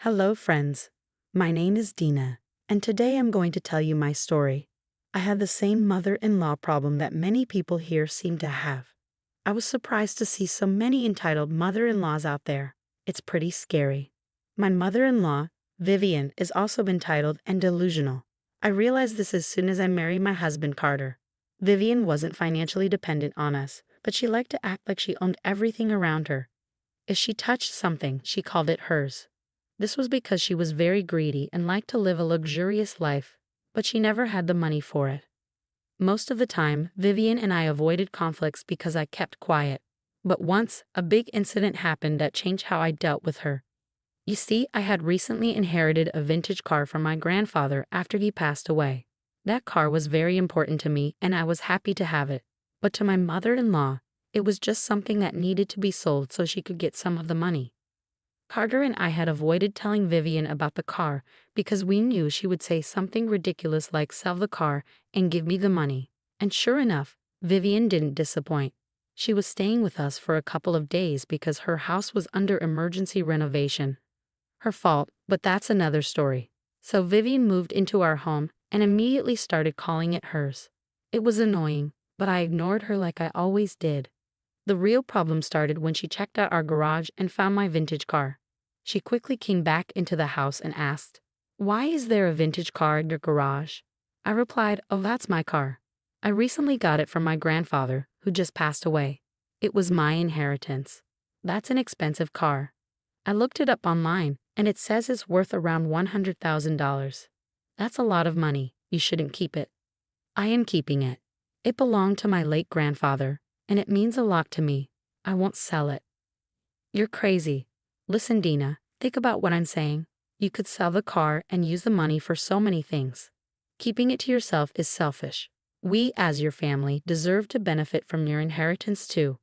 Hello, friends. My name is Dina, and today I'm going to tell you my story. I had the same mother-in-law problem that many people here seem to have. I was surprised to see so many entitled mother-in-laws out there. It's pretty scary. My mother-in-law, Vivian, is also entitled and delusional. I realized this as soon as I married my husband, Carter. Vivian wasn't financially dependent on us, but she liked to act like she owned everything around her. If she touched something, she called it hers. This was because she was very greedy and liked to live a luxurious life, but she never had the money for it. Most of the time, Vivian and I avoided conflicts because I kept quiet. But once, a big incident happened that changed how I dealt with her. You see, I had recently inherited a vintage car from my grandfather after he passed away. That car was very important to me and I was happy to have it. But to my mother-in-law, it was just something that needed to be sold so she could get some of the money. Carter and I had avoided telling Vivian about the car because we knew she would say something ridiculous like sell the car and give me the money. And sure enough, Vivian didn't disappoint. She was staying with us for a couple of days because her house was under emergency renovation. Her fault, but that's another story. So Vivian moved into our home and immediately started calling it hers. It was annoying, but I ignored her like I always did. The real problem started when she checked out our garage and found my vintage car. She quickly came back into the house and asked, "Why is there a vintage car in your garage?" I replied, "Oh, that's my car. I recently got it from my grandfather, who just passed away. It was my inheritance. That's an expensive car. I looked it up online, and it says it's worth around $100,000. That's a lot of money. You shouldn't keep it." "I am keeping it. It belonged to my late grandfather, and it means a lot to me. I won't sell it." "You're crazy. Listen, Dina, think about what I'm saying. You could sell the car and use the money for so many things. Keeping it to yourself is selfish. We, as your family, deserve to benefit from your inheritance too."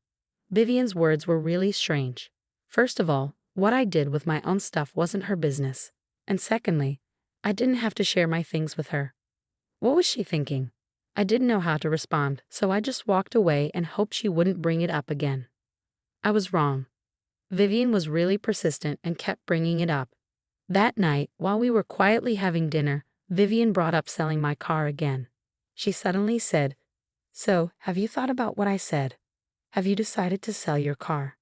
Vivian's words were really strange. First of all, what I did with my own stuff wasn't her business. And secondly, I didn't have to share my things with her. What was she thinking? I didn't know how to respond, so I just walked away and hoped she wouldn't bring it up again. I was wrong. Vivian was really persistent and kept bringing it up. That night, while we were quietly having dinner, Vivian brought up selling my car again. She suddenly said, "So, have you thought about what I said? Have you decided to sell your car?"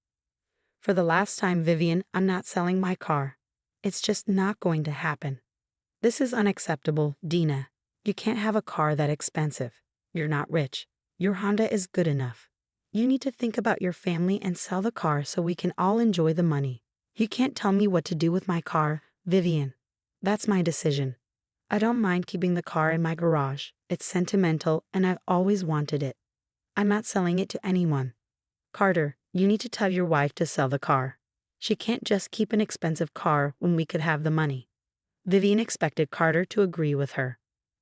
"For the last time, Vivian, I'm not selling my car. It's just not going to happen. This is unacceptable, Dina. You can't have a car that expensive. You're not rich. Your Honda is good enough. You need to think about your family and sell the car so we can all enjoy the money. You can't tell me what to do with my car, Vivian. That's my decision. I don't mind keeping the car in my garage. It's sentimental and I've always wanted it. I'm not selling it to anyone. Carter, you need to tell your wife to sell the car. She can't just keep an expensive car when we could have the money." Vivian expected Carter to agree with her.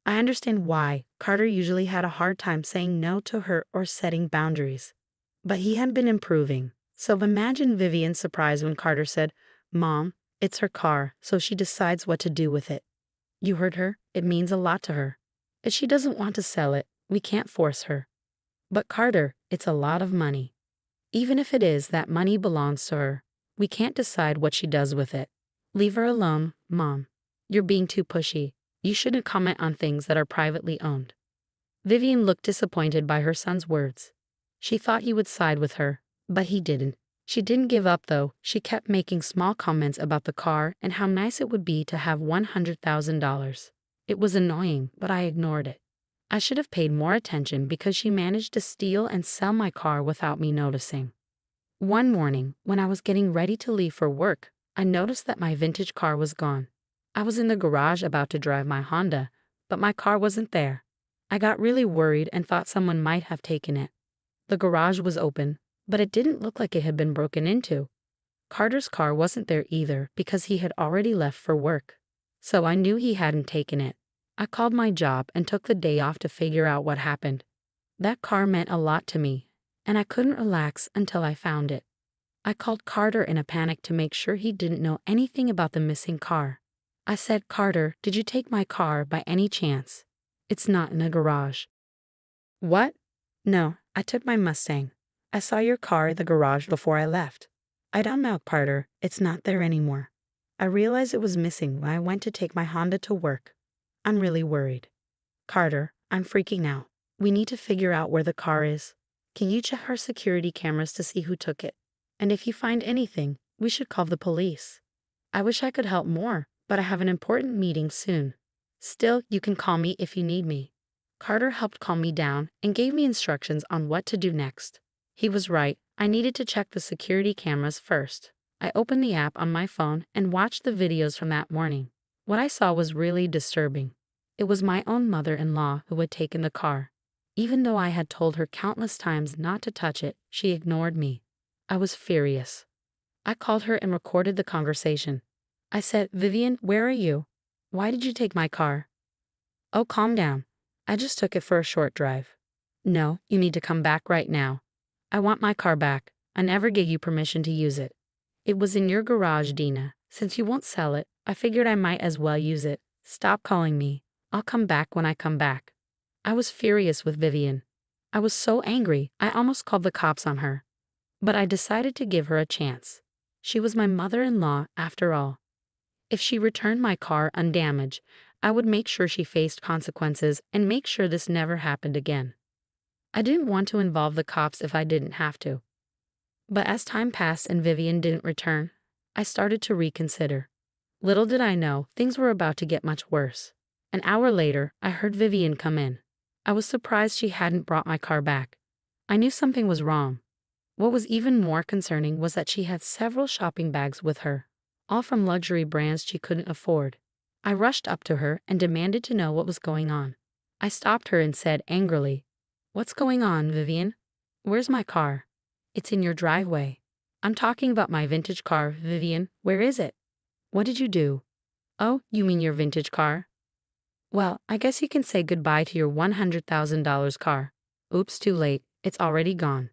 I understand why. Carter usually had a hard time saying no to her or setting boundaries. But he had been improving. So imagine Vivian's surprise when Carter said, "Mom, it's her car, so she decides what to do with it." You heard her. It means a lot to her. If she doesn't want to sell it, we can't force her. "But Carter, it's a lot of money." "Even if it is, that money belongs to her. We can't decide what she does with it. Leave her alone, Mom. You're being too pushy. You shouldn't comment on things that are privately owned." Vivian looked disappointed by her son's words. She thought he would side with her, but he didn't. She didn't give up though. She kept making small comments about the car and how nice it would be to have $100,000. It was annoying, but I ignored it. I should have paid more attention because she managed to steal and sell my car without me noticing. One morning, when I was getting ready to leave for work, I noticed that my vintage car was gone. I was in the garage about to drive my Honda, but my car wasn't there. I got really worried and thought someone might have taken it. The garage was open, but it didn't look like it had been broken into. Carter's car wasn't there either because he had already left for work. So I knew he hadn't taken it. I called my job and took the day off to figure out what happened. That car meant a lot to me, and I couldn't relax until I found it. I called Carter in a panic to make sure he didn't know anything about the missing car. I said, "Carter, did you take my car by any chance? It's not in a garage." "What? No, I took my Mustang. I saw your car in the garage before I left." "I don't know, Carter. It's not there anymore." I realized it was missing when I went to take my Honda to work. I'm really worried. Carter, I'm freaking out. We need to figure out where the car is. Can you check our security cameras to see who took it? And if you find anything, we should call the police. I wish I could help more, but I have an important meeting soon. Still, you can call me if you need me. Carter helped calm me down and gave me instructions on what to do next. He was right. I needed to check the security cameras first. I opened the app on my phone and watched the videos from that morning. What I saw was really disturbing. It was my own mother-in-law who had taken the car. Even though I had told her countless times not to touch it, she ignored me. I was furious. I called her and recorded the conversation. I said, "Vivian, where are you? Why did you take my car?" "Oh, calm down. I just took it for a short drive." "No, you need to come back right now. I want my car back. I never gave you permission to use it. It was in your garage, Dina. Since you won't sell it, I figured I might as well use it. Stop calling me. I'll come back when I come back." I was furious with Vivian. I was so angry, I almost called the cops on her. But I decided to give her a chance. She was my mother-in-law after all. If she returned my car undamaged, I would make sure she faced consequences and make sure this never happened again. I didn't want to involve the cops if I didn't have to. But as time passed and Vivian didn't return, I started to reconsider. Little did I know, things were about to get much worse. An hour later, I heard Vivian come in. I was surprised she hadn't brought my car back. I knew something was wrong. What was even more concerning was that she had several shopping bags with her, all from luxury brands she couldn't afford. I rushed up to her and demanded to know what was going on. I stopped her and said angrily, "What's going on, Vivian? Where's my car?" "It's in your driveway." "I'm talking about my vintage car, Vivian. Where is it?" "What did you do?" "Oh, you mean your vintage car? Well, I guess you can say goodbye to your $100,000 car." "Oops, too late. It's already gone."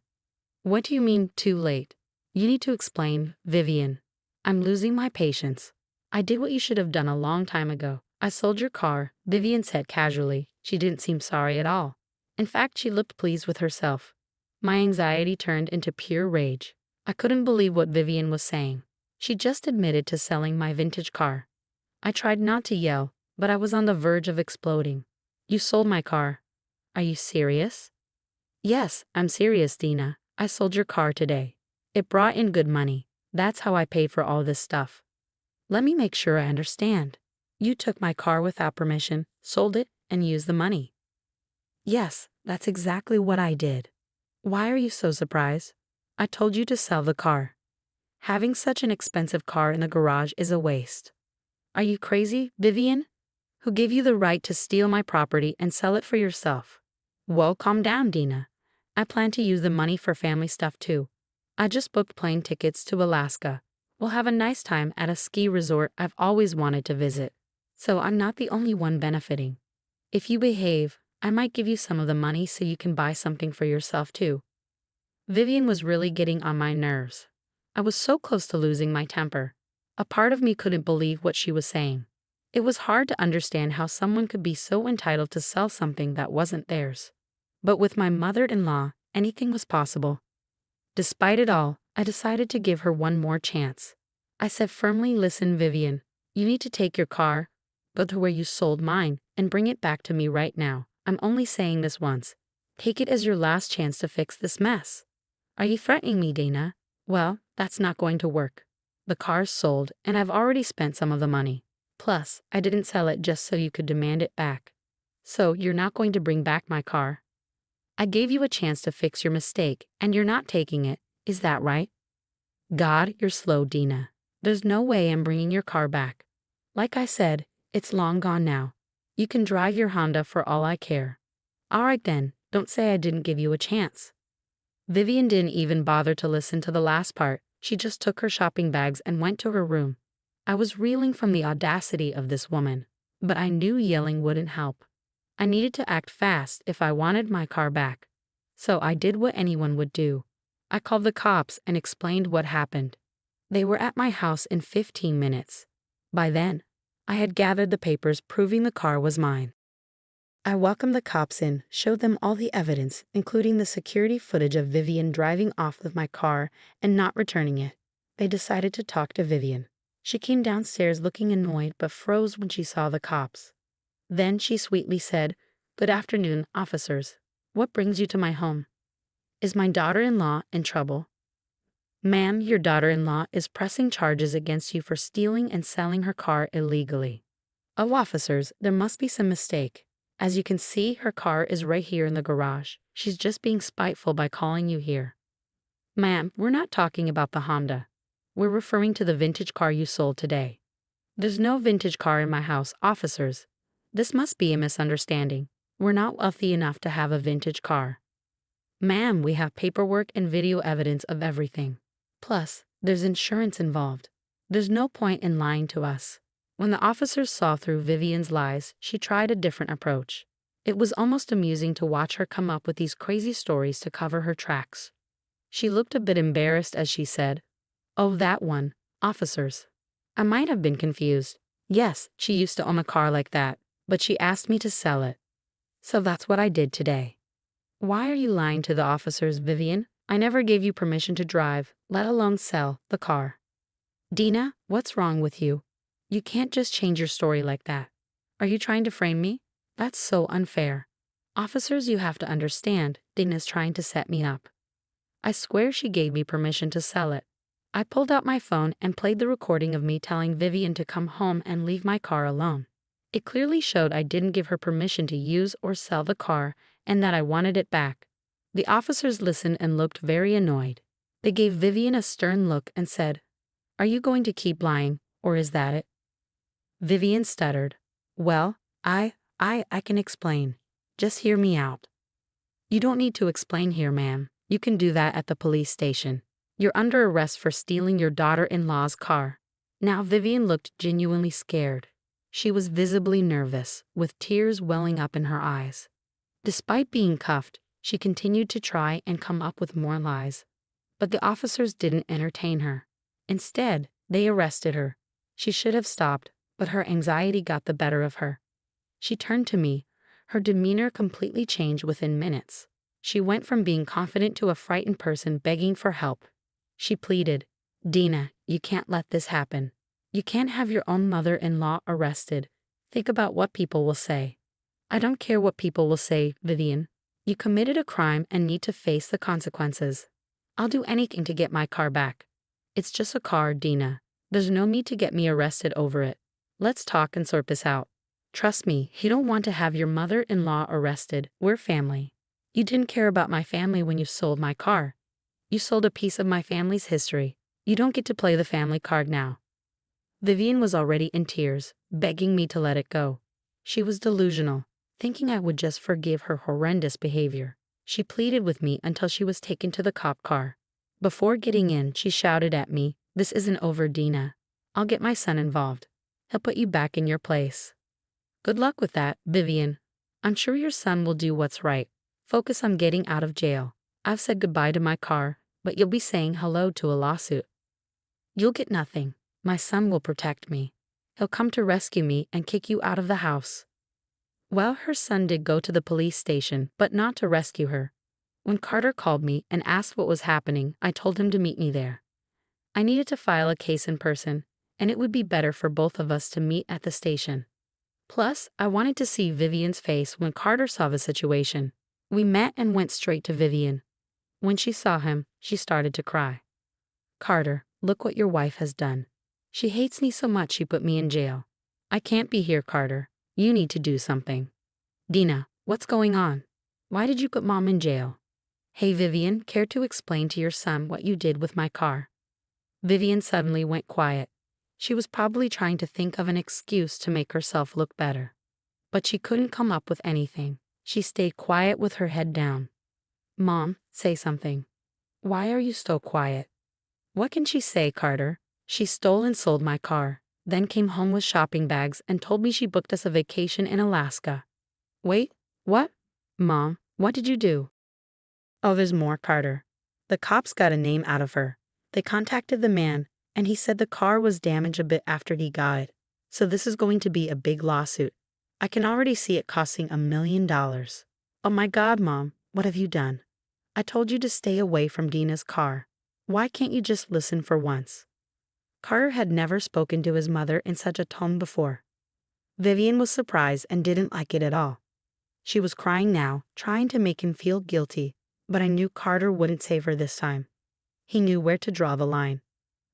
"What do you mean, too late? You need to explain, Vivian." I'm losing my patience. "I did what you should have done a long time ago. I sold your car," Vivian said casually. She didn't seem sorry at all. In fact, she looked pleased with herself. My anxiety turned into pure rage. I couldn't believe what Vivian was saying. She just admitted to selling my vintage car. I tried not to yell, but I was on the verge of exploding. "You sold my car. Are you serious?" "Yes, I'm serious, Dina. I sold your car today. It brought in good money. That's how I paid for all this stuff." "Let me make sure I understand. You took my car without permission, sold it, and used the money." "Yes, that's exactly what I did." "Why are you so surprised? I told you to sell the car. Having such an expensive car in the garage is a waste." "Are you crazy, Vivian? Who gave you the right to steal my property and sell it for yourself?" "Well, calm down, Dina. I plan to use the money for family stuff too. I just booked plane tickets to Alaska. We'll have a nice time at a ski resort I've always wanted to visit. So I'm not the only one benefiting. If you behave, I might give you some of the money so you can buy something for yourself too." Vivian was really getting on my nerves. I was so close to losing my temper. A part of me couldn't believe what she was saying. It was hard to understand how someone could be so entitled to sell something that wasn't theirs. But with my mother-in-law, anything was possible. Despite it all, I decided to give her one more chance. I said firmly, "Listen, Vivian, you need to take your car, go to where you sold mine, and bring it back to me right now. I'm only saying this once. Take it as your last chance to fix this mess." "Are you threatening me, Dana?" "Well, that's not going to work. The car's sold, and I've already spent some of the money. Plus, I didn't sell it just so you could demand it back. So you're not going to bring back my car. I gave you a chance to fix your mistake, and you're not taking it. Is that right?" "God, you're slow, Dina. There's no way I'm bringing your car back. Like I said, it's long gone now. You can drive your Honda for all I care." "All right then, don't say I didn't give you a chance." Vivian didn't even bother to listen to the last part. She just took her shopping bags and went to her room. I was reeling from the audacity of this woman, but I knew yelling wouldn't help. I needed to act fast if I wanted my car back. So I did what anyone would do. I called the cops and explained what happened. They were at my house in 15 minutes. By then, I had gathered the papers proving the car was mine. I welcomed the cops in, showed them all the evidence, including the security footage of Vivian driving off with my car and not returning it. They decided to talk to Vivian. She came downstairs looking annoyed but froze when she saw the cops. Then she sweetly said, "Good afternoon, officers. What brings you to my home? Is my daughter-in-law in trouble?" "Ma'am, your daughter-in-law is pressing charges against you for stealing and selling her car illegally." "Oh, officers, there must be some mistake. As you can see, her car is right here in the garage. She's just being spiteful by calling you here." "Ma'am, we're not talking about the Honda. We're referring to the vintage car you sold today." "There's no vintage car in my house, officers. This must be a misunderstanding. We're not wealthy enough to have a vintage car." "Ma'am, we have paperwork and video evidence of everything. Plus, there's insurance involved. There's no point in lying to us." When the officers saw through Vivian's lies, she tried a different approach. It was almost amusing to watch her come up with these crazy stories to cover her tracks. She looked a bit embarrassed as she said, "Oh, that one, officers. I might have been confused. Yes, she used to own a car like that, but she asked me to sell it. So that's what I did today." "Why are you lying to the officers, Vivian? I never gave you permission to drive, let alone sell, the car." "Dina, what's wrong with you? You can't just change your story like that. Are you trying to frame me? That's so unfair. Officers, you have to understand, Dina's trying to set me up. I swear she gave me permission to sell it. I pulled out my phone and played the recording of me telling Vivian to come home and leave my car alone. It clearly showed I didn't give her permission to use or sell the car and that I wanted it back." The officers listened and looked very annoyed. They gave Vivian a stern look and said, "Are you going to keep lying, or is that it?" Vivian stuttered. "Well, I can explain. Just hear me out." "You don't need to explain here, ma'am. You can do that at the police station. You're under arrest for stealing your daughter-in-law's car." Now Vivian looked genuinely scared. She was visibly nervous, with tears welling up in her eyes. Despite being cuffed, she continued to try and come up with more lies. But the officers didn't entertain her. Instead, they arrested her. She should have stopped, but her anxiety got the better of her. She turned to me. Her demeanor completely changed within minutes. She went from being confident to a frightened person begging for help. She pleaded, "Dina, you can't let this happen. You can't have your own mother-in-law arrested. Think about what people will say." "I don't care what people will say, Vivian. You committed a crime and need to face the consequences. I'll do anything to get my car back. It's just a car, Dina. There's no need to get me arrested over it. Let's talk and sort this out. Trust me, you don't want to have your mother-in-law arrested. We're family. You didn't care about my family when you sold my car. You sold a piece of my family's history. You don't get to play the family card now." Vivian was already in tears, begging me to let it go. She was delusional, thinking I would just forgive her horrendous behavior. She pleaded with me until she was taken to the cop car. Before getting in, she shouted at me, "This isn't over, Dina. I'll get my son involved. He'll put you back in your place." "Good luck with that, Vivian. I'm sure your son will do what's right. Focus on getting out of jail. I've said goodbye to my car, but you'll be saying hello to a lawsuit." "You'll get nothing. My son will protect me. He'll come to rescue me and kick you out of the house." Well, her son did go to the police station, but not to rescue her. When Carter called me and asked what was happening, I told him to meet me there. I needed to file a case in person, and it would be better for both of us to meet at the station. Plus, I wanted to see Vivian's face when Carter saw the situation. We met and went straight to Vivian. When she saw him, she started to cry. "Carter, look what your wife has done. She hates me so much she put me in jail. I can't be here, Carter. You need to do something." "Dina, what's going on? Why did you put Mom in jail?" "Hey, Vivian, care to explain to your son what you did with my car?" Vivian suddenly went quiet. She was probably trying to think of an excuse to make herself look better. But she couldn't come up with anything. She stayed quiet with her head down. "Mom, say something. Why are you so quiet?" What can she say, Carter? She stole and sold my car, then came home with shopping bags and told me she booked us a vacation in Alaska. Wait, what? Mom, what did you do? Oh, there's more, Carter. The cops got a name out of her. They contacted the man, and he said the car was damaged a bit after he got it. So this is going to be a big lawsuit. I can already see it costing $1 million. Oh my God, Mom, what have you done? I told you to stay away from Dina's car. Why can't you just listen for once? Carter had never spoken to his mother in such a tone before. Vivian was surprised and didn't like it at all. She was crying now, trying to make him feel guilty, but I knew Carter wouldn't save her this time. He knew where to draw the line.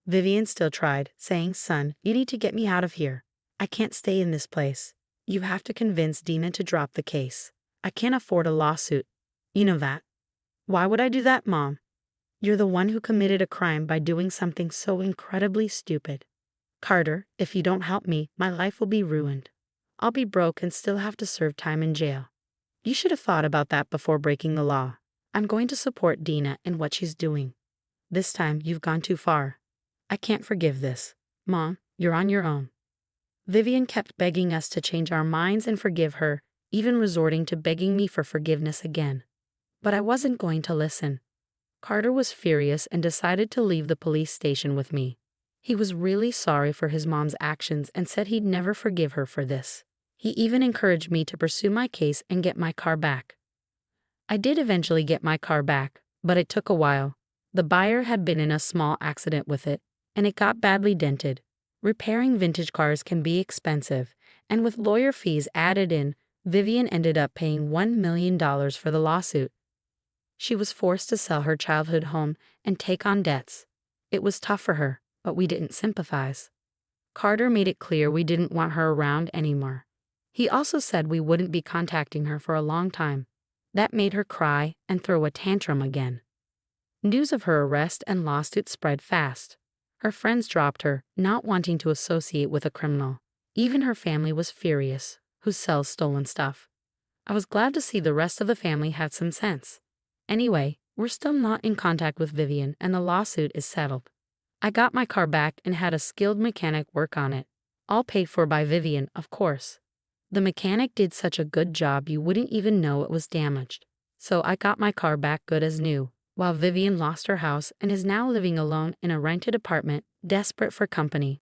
Vivian still tried, saying, "Son, you need to get me out of here. I can't stay in this place. You have to convince Dina to drop the case. I can't afford a lawsuit. You know that." "Why would I do that, Mom? You're the one who committed a crime by doing something so incredibly stupid. Carter, if you don't help me, my life will be ruined. I'll be broke and still have to serve time in jail. You should have thought about that before breaking the law. I'm going to support Dina in what she's doing. This time, you've gone too far. I can't forgive this. Mom, you're on your own." Vivian kept begging us to change our minds and forgive her, even resorting to begging me for forgiveness again. But I wasn't going to listen. Carter was furious and decided to leave the police station with me. He was really sorry for his mom's actions and said he'd never forgive her for this. He even encouraged me to pursue my case and get my car back. I did eventually get my car back, but it took a while. The buyer had been in a small accident with it, and it got badly dented. Repairing vintage cars can be expensive, and with lawyer fees added in, Vivian ended up paying $1 million for the lawsuit. She was forced to sell her childhood home and take on debts. It was tough for her, but we didn't sympathize. Carter made it clear we didn't want her around anymore. He also said we wouldn't be contacting her for a long time. That made her cry and throw a tantrum again. News of her arrest and lawsuit spread fast. Her friends dropped her, not wanting to associate with a criminal. Even her family was furious, who sells stolen stuff. I was glad to see the rest of the family had some sense. Anyway, we're still not in contact with Vivian and the lawsuit is settled. I got my car back and had a skilled mechanic work on it. All paid for by Vivian, of course. The mechanic did such a good job you wouldn't even know it was damaged. So I got my car back good as new, while Vivian lost her house and is now living alone in a rented apartment, desperate for company.